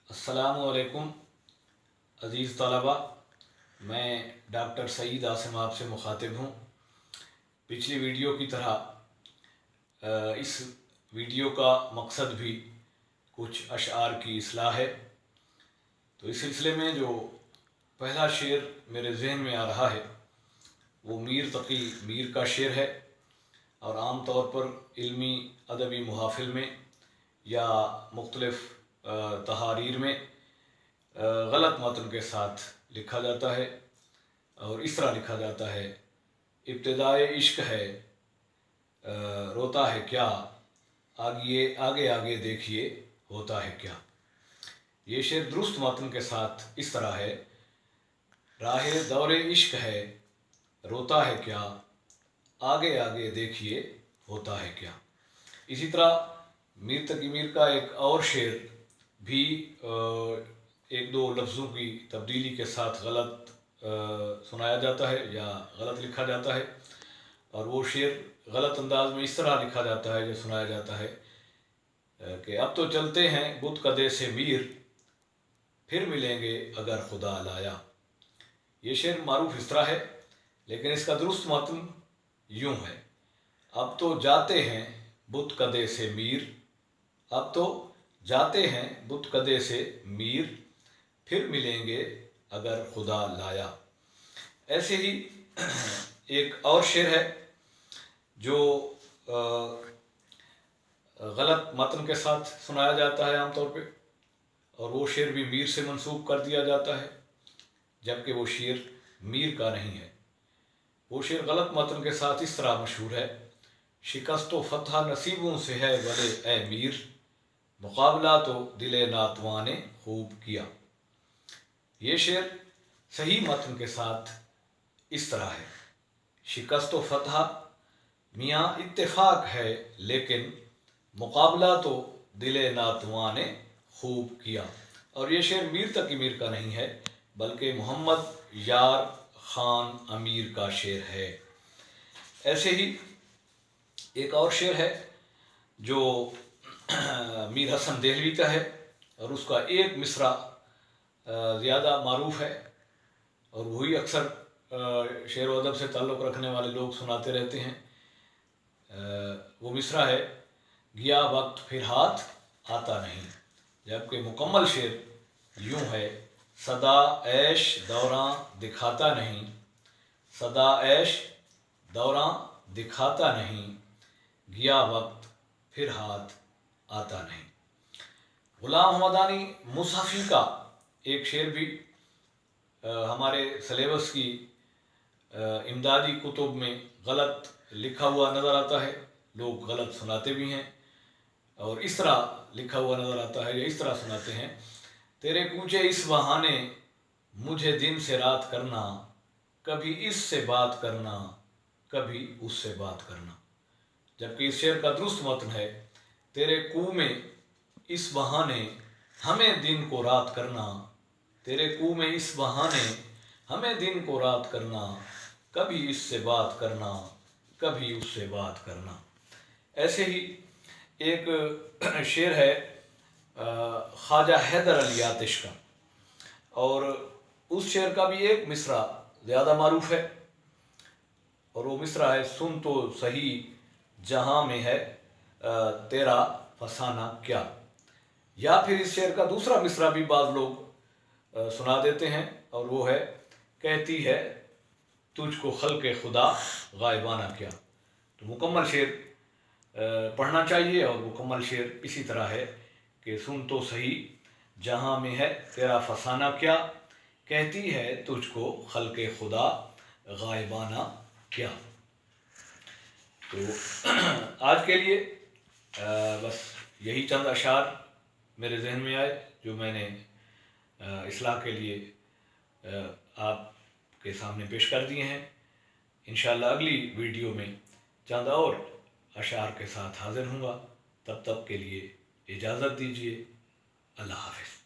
अस्सलामुअलैकुम अज़ीज़ तलबा, मैं डॉक्टर सईद आसिम आपसे मुखातिब हूँ। पिछली वीडियो की तरह इस वीडियो का मकसद भी कुछ अशआर की इस्लाह है। तो इस सिलसिले में जो पहला शेर मेरे जहन में आ रहा है वो मीर तकी मीर का शेर है, और आम तौर पर इल्मी अदबी मुहाफिल में या मुख्तलिफ़ तहारीर में गलत मतन के साथ लिखा जाता है, और इस तरह लिखा जाता है: इब्तिदाए इश्क है, रोता है क्या, आगे आगे आगे देखिए होता है क्या। ये शेर दुरुस्त मतन के साथ इस तरह है: राहे दौरे इश्क है, रोता है क्या, आगे आगे देखिए होता है क्या। इसी तरह मीर तकी मीर का एक और शेर भी एक दो लफ्ज़ों की तब्दीली के साथ गलत सुनाया जाता है या गलत लिखा जाता है, और वो शेर गलत अंदाज में इस तरह लिखा जाता है, जो सुनाया जाता है कि अब तो चलते हैं बुत कदे से मीर, फिर मिलेंगे अगर खुदा लाया। ये शेर मारूफ इस तरह है, लेकिन इसका दुरुस्त मतन यूँ है: अब तो जाते हैं बुत कदे से मीर, अब तो जाते हैं बुत कदे से मीर, फिर मिलेंगे अगर खुदा लाया। ऐसे ही एक और शेर है जो गलत मतन के साथ सुनाया जाता है आमतौर पे, और वो शेर भी मीर से मंसूब कर दिया जाता है, जबकि वो शेर मीर का नहीं है। वो शेर गलत मतन के साथ इस तरह मशहूर है: शिकस्त व फतह नसीबों से है बड़े ए मीर, मुकाबला तो दिले नातवा ने खूब किया। ये शेर सही मतन के साथ इस तरह है: शिकस्त व फतह मियाँ इत्तेफाक है, लेकिन मुकाबला तो दिले नातवा ने खूब किया। और ये शेर मीर तकी मीर का नहीं है, बल्कि मोहम्मद यार ख़ान अमीर का शेर है। ऐसे ही एक और शेर है जो मीर हसन देहलवी का है, और उसका एक मिसरा ज़्यादा मारूफ है, और वही अक्सर शेर व अदब से ताल्लुक़ रखने वाले लोग सुनाते रहते हैं। वो मिसरा है: गया वक्त फिर हाथ आता नहीं। जबकि मुकम्मल शेर यूँ है: सदा ऐश दौरां दिखाता नहीं, सदा ऐश दौरां दिखाता नहीं, गया वक्त फिर हाथ आता नहीं। गुलाम हमदानी मुसहफ़ी का एक शेर भी हमारे सलेबस की इमदादी कुतुब में गलत लिखा हुआ नज़र आता है। लोग गलत सुनाते भी हैं, और इस तरह लिखा हुआ नज़र आता है या इस तरह सुनाते हैं: तेरे कूचे इस बहाने मुझे दिन से रात करना, कभी इससे बात करना, कभी उससे बात करना। जबकि इस शेर का दुरुस्त मतन है: तेरे कू में इस बहाने हमें दिन को रात करना, तेरे कू में इस बहाने हमें दिन को रात करना, कभी इससे बात करना, कभी उससे बात करना। ऐसे ही एक शेर है ख्वाजा हैदर अली आतिश का, और उस शेर का भी एक मिसरा ज़्यादा मारूफ है, और वो मिसरा है: सुन तो सही जहाँ में है तेरा फसाना क्या। या फिर इस शेर का दूसरा मिसरा भी बाज़ लोग सुना देते हैं, और वो है: कहती है तुझको खल्क़े खुदा गायबाना क्या। तो मुकम्मल शेर पढ़ना चाहिए, और मुकम्मल शेर इसी तरह है कि सुन तो सही जहाँ में है तेरा फसाना क्या, कहती है तुझको खल्क़े खुदा गायबाना क्या। तो आज के लिए बस यही चंद अशार मेरे जहन में आए, जो मैंने इस्लाह के लिए आपके सामने पेश कर दिए हैं। इंशाअल्लाह अगली वीडियो में चंद और अशार के साथ हाज़िर हूँगा। तब तक के लिए इजाज़त दीजिए। अल्लाह हाफ़िज़।